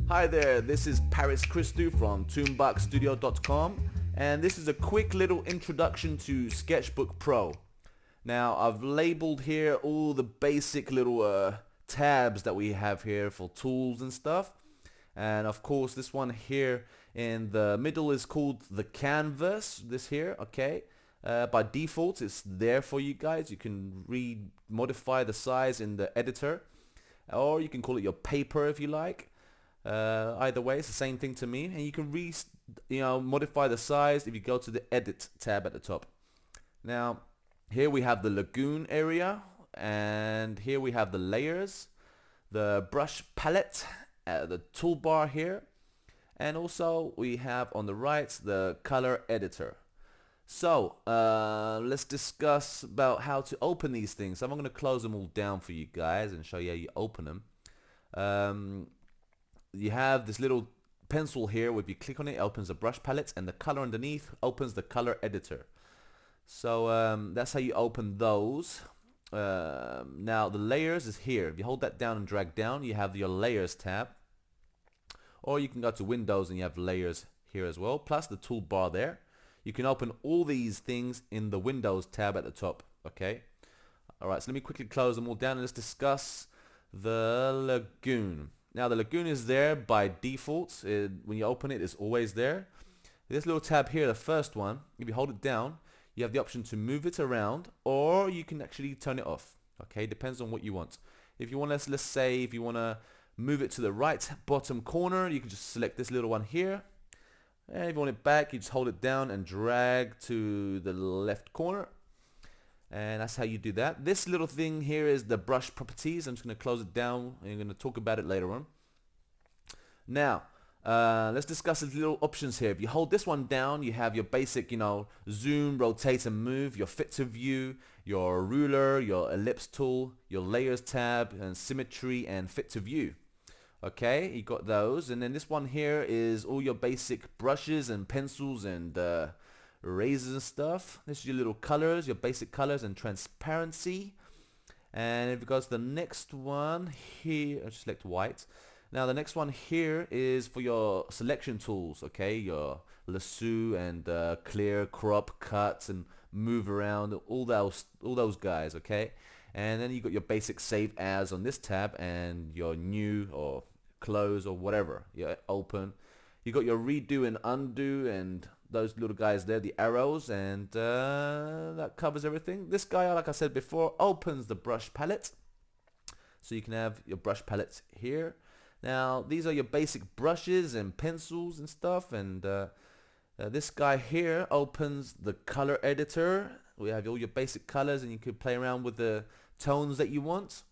Hi there, this is Paris Christou from toonbuckstudio.com, and this is a quick little introduction to Sketchbook Pro. Now I've labeled here all the basic little tabs that we have here for tools and stuff, and of course this one here in the middle is called the canvas, this here, okay. By default it's there for you guys. You can modify the size in the editor, or you can call it your paper if you like. Either way, it's the same thing to me, and you can modify the size if you go to the edit tab at the top. Now here we have the lagoon area, and here we have the layers, the brush palette, the toolbar here, and also we have on the right the color editor. So let's discuss about how to open these things. So I'm going to close them all down for you guys and show you how you open them. You have this little pencil here where if you click on it, it opens the brush palette, and the color underneath opens the color editor. So that's how you open those. Now the layers is here. If you hold that down and drag down, you have your layers tab, or you can go to Windows and you have layers here as well, plus the toolbar there. You can open all these things in the Windows tab at the top. Okay. Alright, so let me quickly close them all down and let's discuss the lagoon. Now the lagoon is there by default. When you open it, it's always there. This little tab here, the first one, if you hold it down, you have the option to move it around, or you can actually turn it off. Okay, depends on what you want. If you want to, let's say, if you want to move it to the right bottom corner, you can just select this little one here. And if you want it back, you just hold it down and drag to the left corner. And that's how you do that. This little thing here is the brush properties. I'm just going to close it down and I'm going to talk about it later on. Now, let's discuss the little options here. If you hold this one down, you have your basic, zoom, rotate and move, your fit to view, your ruler, your ellipse tool, your layers tab, and symmetry and fit to view. Okay, you got those. And then this one here is all your basic brushes and pencils and erasers and stuff. This is your little colors, your basic colors and transparency. And if it goes to the next one here, I'll select white. Now the next one here is for your selection tools, okay, your lasso and clear, crop, cut and move around, all those guys, okay. And then you got your basic save as on this tab, and your new or close or whatever, open. You got your redo and undo and those little guys there, the arrows, and that covers everything. This guy, like I said before, opens the brush palette, so you can have your brush palettes here. Now these are your basic brushes and pencils and stuff, and this guy here opens the color editor. We have all your basic colors, and you can play around with the tones that you want.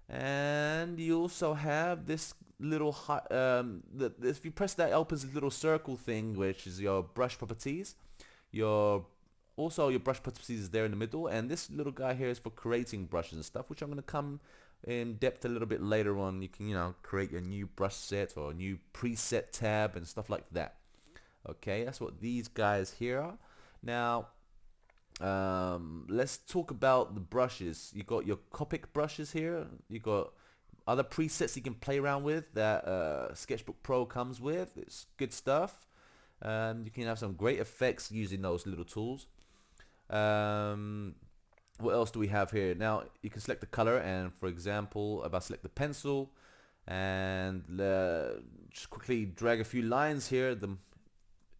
And you also have this little if you press that, it opens this little circle thing, which is your brush properties. Also your brush properties is there in the middle, and this little guy here is for creating brushes and stuff, which I'm going to come in depth a little bit later on. You can create your new brush set or a new preset tab and stuff like that. Okay, that's what these guys here are. Now let's talk about the brushes. You got your Copic brushes here. You got other presets you can play around with that Sketchbook Pro comes with. It's good stuff. You can have some great effects using those little tools. What else do we have here? Now you can select the color, and for example, if I select the pencil and just quickly drag a few lines here,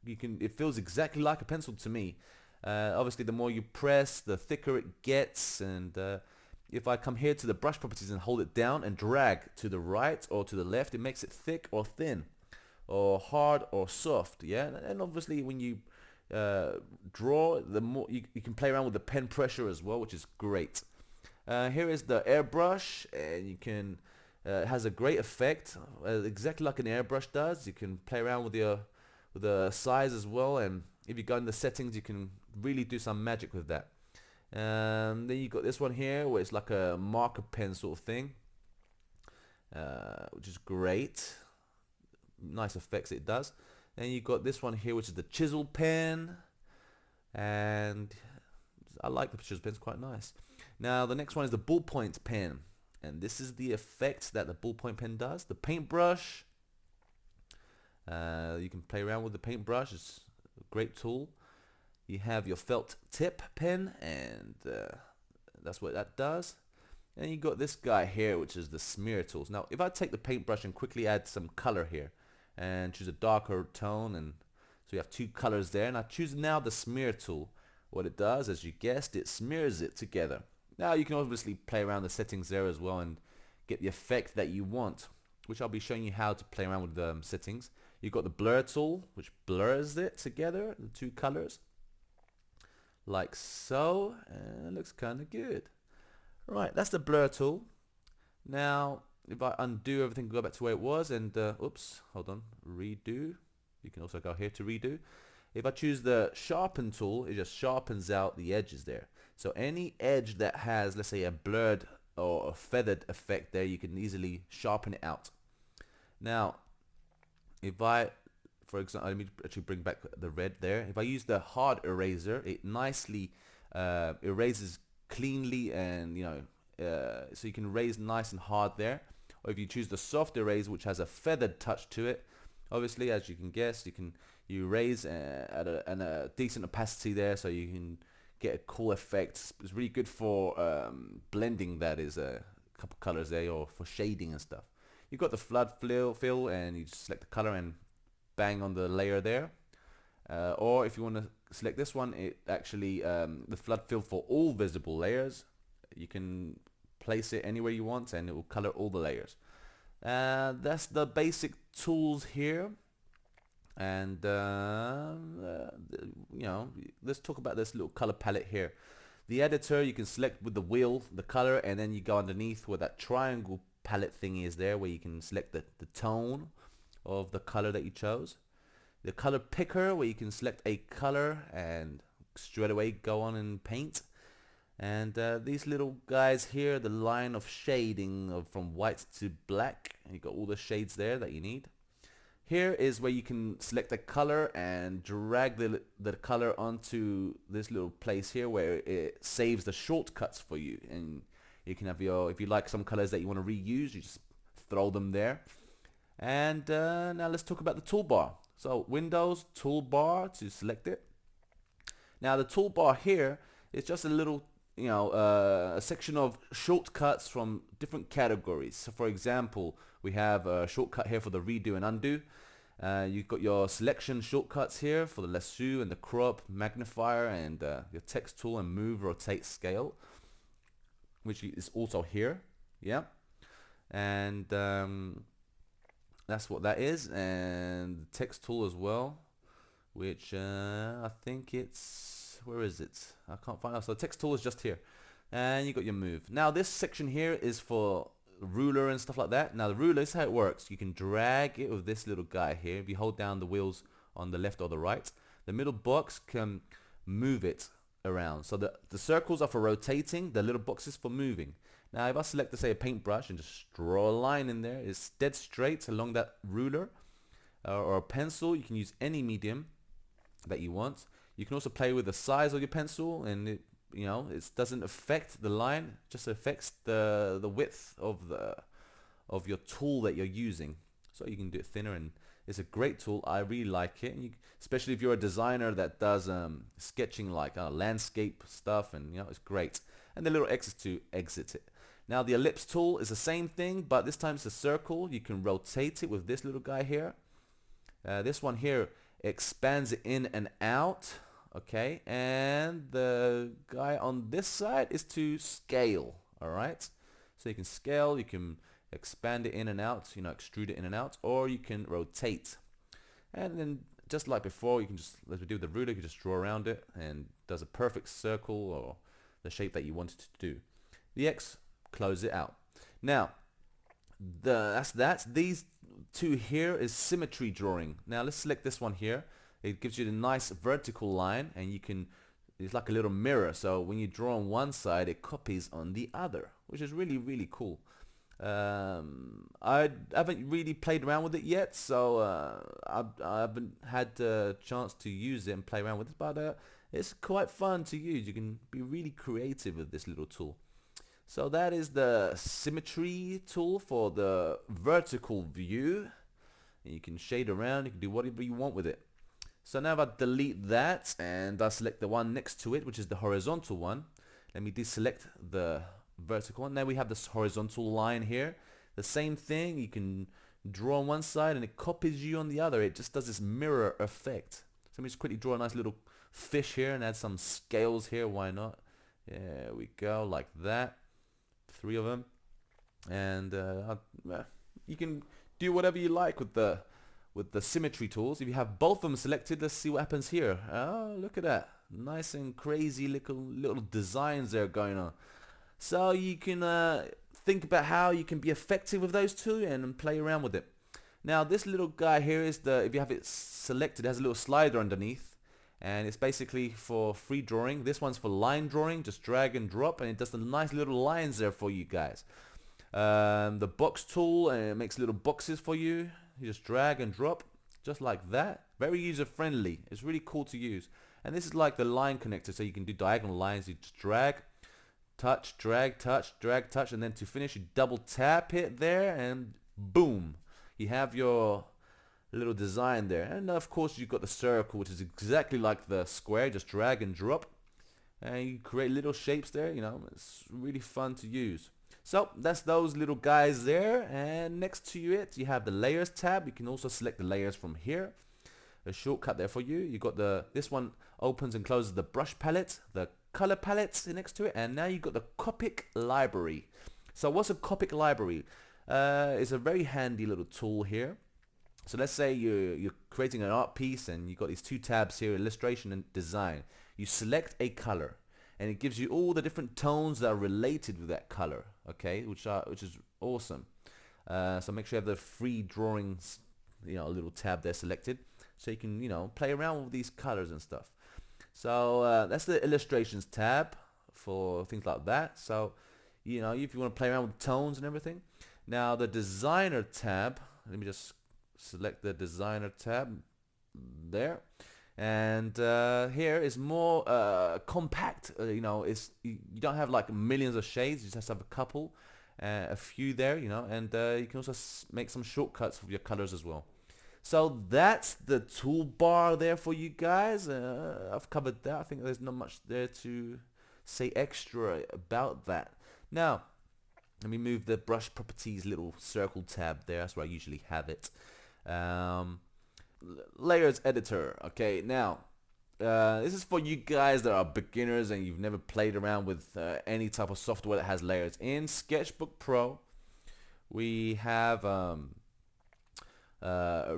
it feels exactly like a pencil to me. Obviously the more you press, the thicker it gets, and if I come here to the brush properties and hold it down and drag to the right or to the left, it makes it thick or thin or hard or soft. Yeah, and obviously when you draw, the more you can play around with the pen pressure as well, which is great. Here is the airbrush, and you can it has a great effect, exactly like an airbrush does. You can play around with the size as well, and if you go in the settings, you can really do some magic with that. Then you got this one here where it's like a marker pen sort of thing, which is great. Nice effects it does. Then you got this one here, which is the chisel pen, and I like the chisel pen, it's quite nice. Now the next one is the ballpoint pen, and this is the effect that the ballpoint pen does. The paintbrush, You can play around with the paintbrush. It's a great tool. You have your felt tip pen, and that's what that does. And you got this guy here, which is the smear tools. Now, if I take the paintbrush and quickly add some color here, and choose a darker tone, and so you have two colors there, and I choose now the smear tool. What it does, as you guessed, it smears it together. Now you can obviously play around the settings there as well and get the effect that you want, which I'll be showing you how to play around with the settings. You've got the blur tool, which blurs it together, the two colors, like so, and it looks kind of good. Right, that's the blur tool. Now, if I undo everything, go back to where it was, and oops, hold on, redo. You can also go here to redo. If I choose the sharpen tool, it just sharpens out the edges there. So any edge that has, let's say, a blurred or a feathered effect there, you can easily sharpen it out. Now, if I, for example, let me actually bring back the red there. If I use the hard eraser, it nicely erases cleanly, and so you can erase nice and hard there. Or if you choose the soft eraser, which has a feathered touch to it, obviously, as you can guess, you erase at a decent opacity there, so you can get a cool effect. It's really good for blending, that is, a couple colors there, or for shading and stuff. You've got the flood fill, and you just select the color and bang on the layer there. Or if you want to select this one, it actually the flood fill for all visible layers. You can place it anywhere you want, and it will color all the layers. That's the basic tools here. And let's talk about this little color palette here. The editor, you can select with the wheel the color, and then you go underneath where that triangle palette thing is there, where you can select the tone of the color that you chose. The color picker, where you can select a color and straight away go on and paint. And these little guys here, the line of shading from white to black, and you got all the shades there that you need. Here is where you can select a color and drag the color onto this little place here, where it saves the shortcuts for you. And you can have if you like some colors that you want to reuse, you just throw them there. And now let's talk about the toolbar. So Windows toolbar to select it. Now the toolbar here is just a little a section of shortcuts from different categories. So for example, we have a shortcut here for the redo and undo. You've got your selection shortcuts here for the lasso and the crop, magnifier, and your text tool, and move, rotate, scale, which is also here. Yeah, and that's what that is. And the text tool as well, which I think it's, where is it? I can't find it. So the text tool is just here, and you got your move. Now this section here is for ruler and stuff like that. Now the ruler is how it works. You can drag it with this little guy here. If you hold down the wheels on the left or the right, the middle box can move it around. So the circles are for rotating, the little boxes for moving. Now if I select, say, a paintbrush and just draw a line in there, it's dead straight along that ruler, or a pencil. You can use any medium that you want. You can also play with the size of your pencil, and it doesn't affect the line, just affects the width of your tool that you're using. So you can do it thinner, and it's a great tool. I really like it, and especially if you're a designer that does sketching, like landscape stuff, and it's great. And the little X is to exit it. Now the ellipse tool is the same thing, but this time it's a circle. You can rotate it with this little guy here. This one here expands it in and out. Okay, and the guy on this side is to scale. All right, so you can scale, you can expand it in and out, extrude it in and out, or you can rotate. And then just like before, you can just, as we do with the ruler, you can just draw around it and does a perfect circle or the shape that you want it to do. The X, close it out. Now that's these two here is symmetry drawing. Now let's select this one here. It gives you the nice vertical line, and it's like a little mirror, so when you draw on one side, it copies on the other, which is really, really cool. I haven't really played around with it yet, so I haven't had the chance to use it and play around with it, but it's quite fun to use. You can be really creative with this little tool. So that is the symmetry tool for the vertical view. and you can shade around, you can do whatever you want with it. So now if I delete that and I select the one next to it, which is the horizontal one, let me deselect the vertical one. Now we have this horizontal line here. The same thing, you can draw on one side and it copies you on the other. It just does this mirror effect. So let me just quickly draw a nice little fish here and add some scales here. Why not? There we go, like that. 3 of them. And you can do whatever you like with the symmetry tools. If you have both of them selected, let's see what happens here. Oh, look at that. Nice and crazy little designs there going on. So you can think about how you can be effective with those two and play around with it. Now this little guy here is if you have it selected, it has a little slider underneath, and it's basically for free drawing. This one's for line drawing, just drag and drop, and it does the nice little lines there for you guys. The box tool, and it makes little boxes for you. You just drag and drop, just like that. Very user friendly. It's really cool to use. And this is like the line connector, so you can do diagonal lines. You just drag, touch, drag, touch, drag, touch, and then to finish you double tap it there, and boom, you have your little design there. And of course you've got the circle, which is exactly like the square. Just drag and drop, and you create little shapes there. You know, it's really fun to use. So that's those little guys there, and next to it you have the layers tab. You can also select the layers from here. A shortcut there for you. You got this one opens and closes the brush palette, the color palettes next to it, and now you've got the Copic library. So what's a Copic library? It's a very handy little tool here. So let's say you're creating an art piece and you've got these 2 tabs here, illustration and design. You select a color, and it gives you all the different tones that are related with that color, okay, which is awesome. So make sure you have the free drawings, little tab there selected, so you can play around with these colors and stuff. So that's the illustrations tab for things like that. So if you want to play around with tones and everything. Now the designer tab, let me just select the designer tab there. And here is more compact. You don't have like millions of shades. You just have a couple, a few there. And you can also make some shortcuts for your colors as well. So that's the toolbar there for you guys. I've covered that. I think there's not much there to say extra about that. Now, let me move the brush properties little circle tab there. That's where I usually have it. Layers editor. Okay, now this is for you guys that are beginners and you've never played around with any type of software that has layers. In Sketchbook Pro, we have a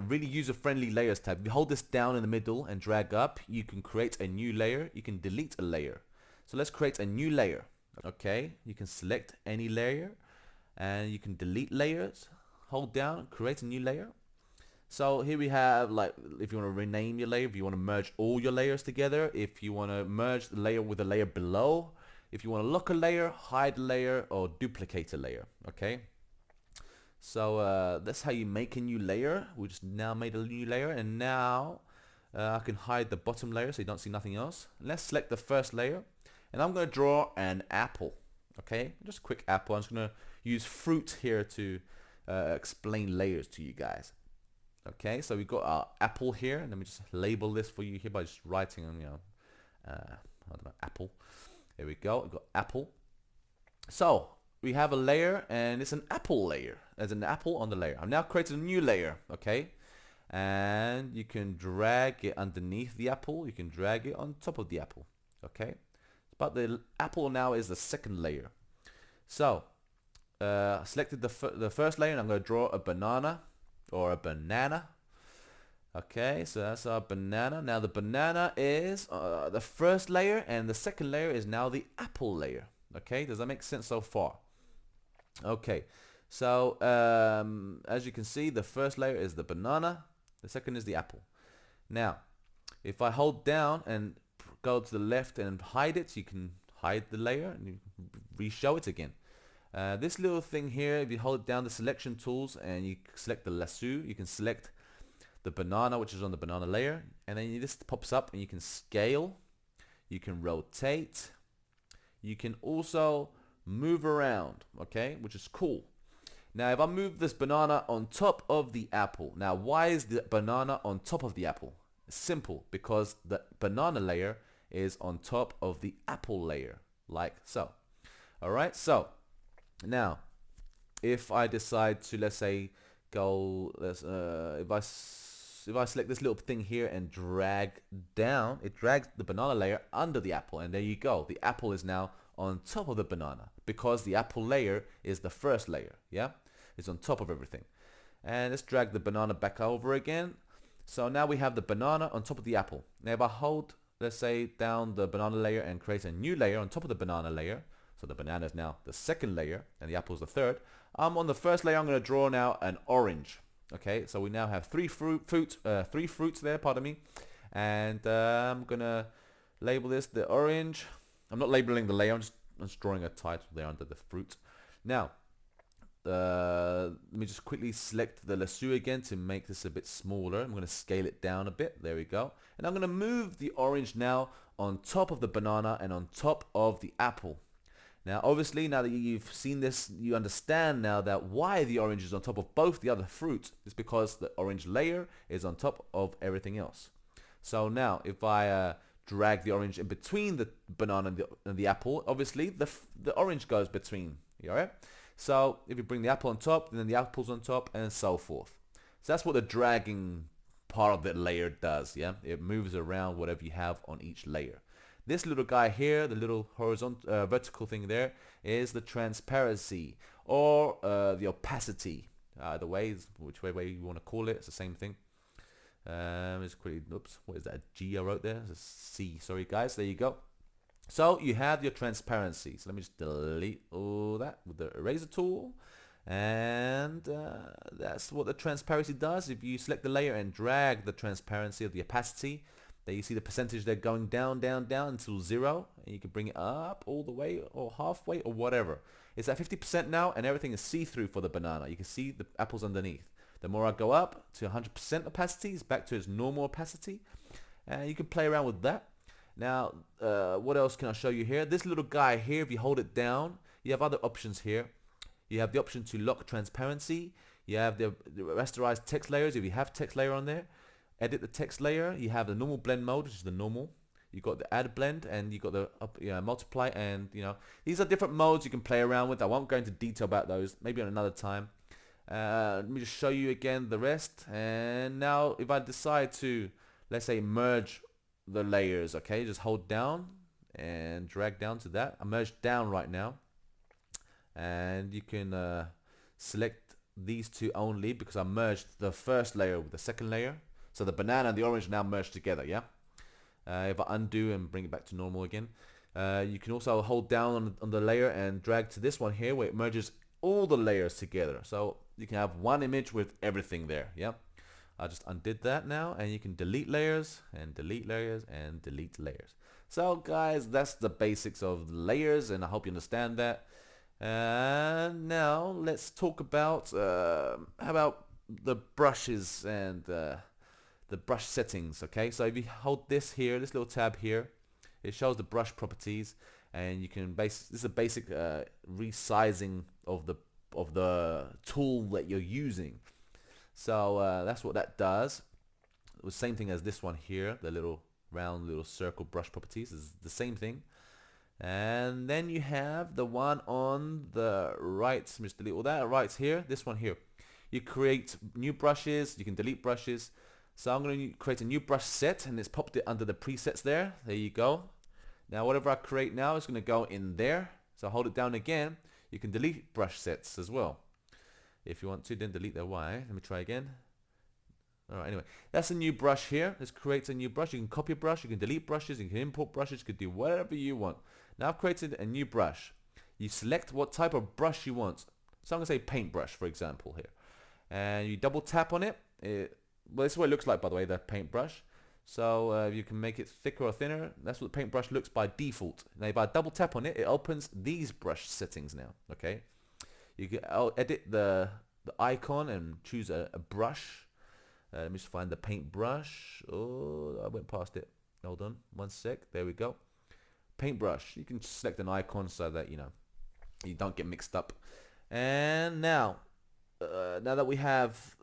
really user-friendly layers tab. If you hold this down in the middle and drag up, you can create a new layer. You can delete a layer. So let's create a new layer. Okay, you can select any layer and you can delete layers. Hold down, create a new layer. So here we have, like, if you want to rename your layer, if you want to merge all your layers together, if you want to merge the layer with a layer below, if you want to lock a layer, hide a layer, or duplicate a layer. Okay, so that's how you make a new layer. We just now made a new layer, and now I can hide the bottom layer so you don't see nothing else. Let's select the first layer, and I'm going to draw an apple. Okay, just a quick apple. I'm just going to use fruit here to explain layers to you guys. Okay, so we've got our apple here, and let me just label this for you here by just writing on, I don't know, apple. There we go, we've got apple. So we have a layer, and it's an apple layer. There's an apple on the layer. I'm now creating a new layer, okay? And you can drag it underneath the apple. You can drag it on top of the apple, okay? But the apple now is the second layer. So I selected the first layer, and I'm going to draw a banana. Or a banana. Okay, so that's our banana. Now the banana is the first layer, and the second layer is now the apple layer. Okay, does that make sense so far? Okay, so as you can see, the first layer is the banana, the second is the apple. Now, if I hold down and go to the left and hide it, you can hide the layer and you re-show it again. This little thing here, if you hold down the selection tools and you select the lasso, you can select the banana, which is on the banana layer, and then this pops up and you can scale, you can rotate, you can also move around, okay, which is cool. Now if I move this banana on top of the apple, now why is the banana on top of the apple? It's simple, because the banana layer is on top of the apple layer, like so. Alright, so now if I decide to, let's say, go, if I select this little thing here and drag down, it drags the banana layer under the apple, and there you go. The apple is now on top of the banana because the apple layer is the first layer, yeah? It's on top of everything. And let's drag the banana back over again. So now we have the banana on top of the apple. Now if I hold, let's say, down the banana layer and create a new layer on top of the banana layer, so the banana is now the second layer and the apple is the third. On the first layer, I'm going to draw now an orange. Okay, so we now have three fruits there, pardon me. And I'm going to label this the orange. I'm not labeling the layer, I'm just drawing a title there under the fruit. Now, let me just quickly select the lasso again to make this a bit smaller. I'm going to scale it down a bit. There we go. And I'm going to move the orange now on top of the banana and on top of the apple. Now obviously, now that you've seen this, you understand now that why the orange is on top of both the other fruits is because the orange layer is on top of everything else. So now if I drag the orange in between the banana and the apple, obviously the orange goes between. You alright? So if you bring the apple on top, then the apple's on top, and so forth. So that's what the dragging part of the layer does, yeah? It moves around whatever you have on each layer. This little guy here, the little horizontal, vertical thing there, is the transparency, or the opacity. Either way, which way you want to call it, it's the same thing. It's quickly, oops, what is that, a G I wrote there? It's a C, sorry guys, there you go. So you have your transparency. So let me just delete all that with the eraser tool. And that's what the transparency does. If you select the layer and drag the transparency of the opacity, there you see the percentage there going down, down, down until 0. And you can bring it up all the way or halfway or whatever. It's at 50% now, and everything is see-through for the banana. You can see the apples underneath. The more I go up to 100% opacity, it's back to its normal opacity. And you can play around with that. Now, what else can I show you here? This little guy here, if you hold it down, you have other options here. You have the option to lock transparency. You have the rasterize text layers if you have text layer on there. Edit the text layer. You have the normal blend mode, which is the normal. You got the add blend, and you got the multiply, and these are different modes you can play around with. I won't go into detail about those. Maybe on another time. Let me just show you again the rest. And now, if I decide to, let's say, merge the layers, okay, just hold down and drag down to that. I merged down right now, and you can select these two only because I merged the first layer with the second layer, so the banana and the orange now merged together. Yeah. If I undo and bring it back to normal again, you can also hold down on the layer and drag to this one here where it merges all the layers together, so you can have one image with everything there. Yeah. I just undid that now, and you can delete layers and delete layers and delete layers. So guys, that's the basics of layers, and I hope you understand that. And now let's talk about how about the brushes and the brush settings. Okay, so if you hold this here, this little tab here, it shows the brush properties, and you can this is a basic resizing of the tool that you're using. So that's what that does. The same thing as this one here, the little round little circle brush properties is the same thing. And then you have the one on the right. Let me just delete all that. Right here, this one here. You create new brushes, you can delete brushes. So I'm going to create a new brush set, and it's popped it under the presets there. There you go. Now whatever I create now is going to go in there. So hold it down again. You can delete brush sets as well. If you want to, then delete the Y. Let me try again. Alright, anyway, that's a new brush here. Let's create a new brush. You can copy a brush, you can delete brushes, you can import brushes, you can do whatever you want. Now I've created a new brush. You select what type of brush you want. So I'm going to say paintbrush, for example, here. And you double tap on it. Well, this is what it looks like, by the way, the paintbrush. So you can make it thicker or thinner. That's what the paintbrush looks by default. Now if I double tap on it, it opens these brush settings now. Okay. You can edit the icon and choose a brush. Let me just find the paintbrush. Oh, I went past it. Hold on, one sec. There we go. Paintbrush. You can select an icon so that you don't get mixed up. And now now that we have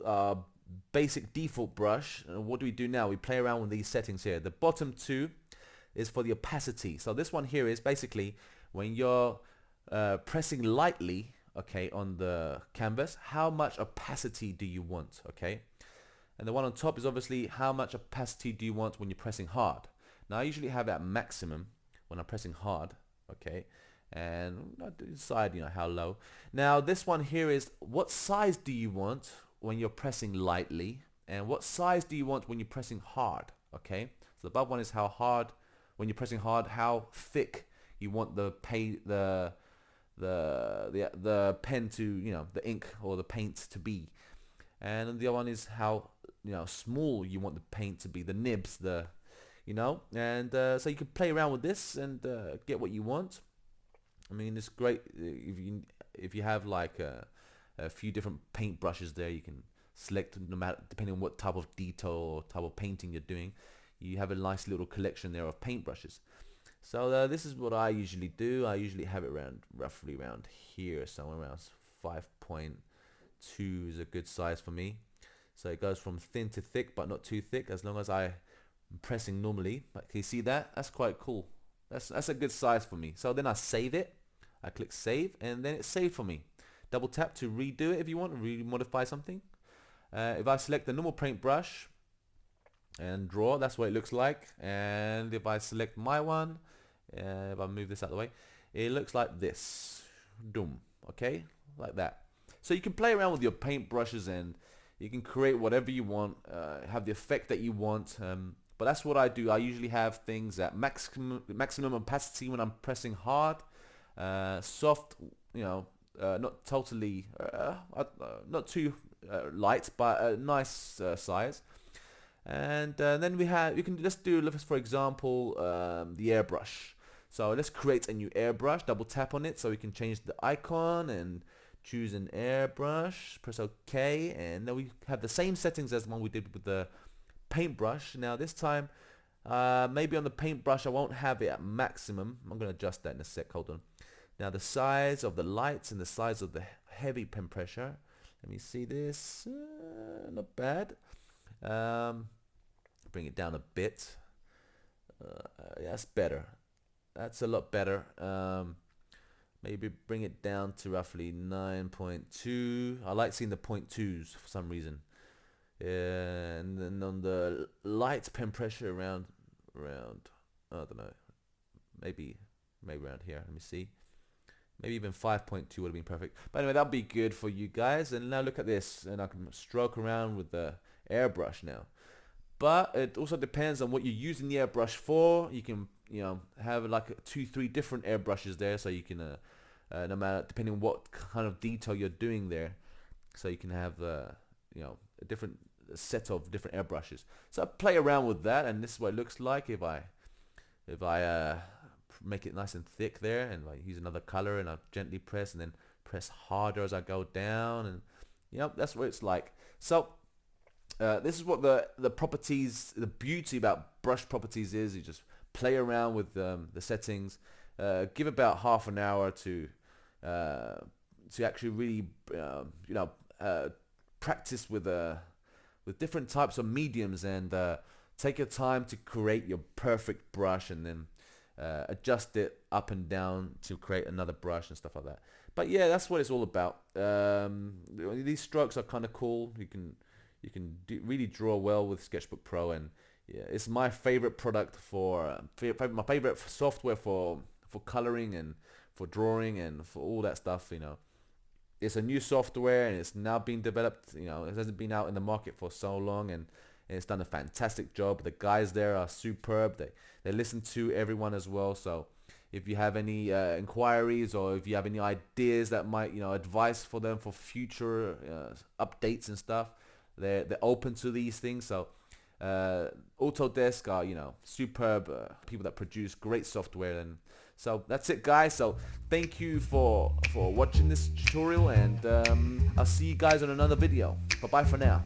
basic default brush, what do we do now? We play around with these settings here. The bottom two is for the opacity. So this one here is basically when you're pressing lightly, okay, on the canvas, how much opacity do you want, okay? And the one on top is obviously how much opacity do you want when you're pressing hard. Now I usually have it at maximum when I'm pressing hard, okay, and I decide, you know, how low. Now this one here is what size do you want when you're pressing lightly, and what size do you want when you're pressing hard, okay? So the above one is how hard, when you're pressing hard, how thick you want the pen to, you know, the ink or the paint to be. And the other one is how, you know, small you want the paint to be, the nibs, the, you know, and so you can play around with this and get what you want. I mean, it's great if you have like a few different paint brushes there. You can select, no matter, depending on what type of detail or type of painting you're doing, you have a nice little collection there of paint brushes. So this is what I usually do. I usually have it roughly around here, somewhere around 5.2 is a good size for me. So it goes from thin to thick, but not too thick, as long as I'm pressing normally. But can you see that? That's quite cool. That's a good size for me. So then I save it. I click save, and then it's saved for me. Double tap to redo it if you want to re-modify something. If I select the normal paintbrush and draw, that's what it looks like. And if I select my one, if I move this out of the way, it looks like this. Doom. Okay, like that. So you can play around with your paint brushes and you can create whatever you want, have the effect that you want. But that's what I do. I usually have things at maximum opacity when I'm pressing hard, soft, you know, not totally, not too light, but a nice size. And then you can just do, for example, the airbrush. So let's create a new airbrush. Double tap on it so we can change the icon and choose an airbrush. Press OK, and then we have the same settings as the one we did with the paintbrush. Now this time, maybe on the paintbrush I won't have it at maximum. I'm going to adjust that in a sec. Hold on. Now the size of the lights and the size of the heavy pen pressure. Let me see this. Not bad. Bring it down a bit. Yeah, that's better. That's a lot better. Maybe bring it down to roughly 9.2. I like seeing the 0.2s for some reason. And then on the light pen pressure around I don't know, maybe around here. Let me see. Maybe even 5.2 would have been perfect. But anyway, that'll be good for you guys. And now look at this, and I can stroke around with the airbrush now. But it also depends on what you're using the airbrush for. You can, you know, have like 2-3 different airbrushes there, so you can no matter, depending on what kind of detail you're doing there, so you can have you know, a different set of different airbrushes. So I play around with that, and this is what it looks like if I make it nice and thick there, and I use another color, and I gently press, and then press harder as I go down, and you know, that's what it's like. So this is what the properties, the beauty about brush properties is. You just play around with the settings. Give about half an hour to actually really you know, practice with different types of mediums, and take your time to create your perfect brush, and then adjust it up and down to create another brush and stuff like that. But yeah, that's what it's all about. These strokes are kind of cool. You can really draw well with Sketchbook Pro, and yeah, it's my favorite product for my favorite software for coloring and for drawing and for all that stuff. You know, it's a new software, and it's now being developed. You know, it hasn't been out in the market for so long, and it's done a fantastic job. The guys there are superb. They listen to everyone as well. So if you have any inquiries, or if you have any ideas that might, you know, advice for them for future updates and stuff, they're open to these things. So Autodesk are, you know, superb people that produce great software. And so that's it, guys. So thank you for watching this tutorial, and I'll see you guys on another video. Bye bye for now.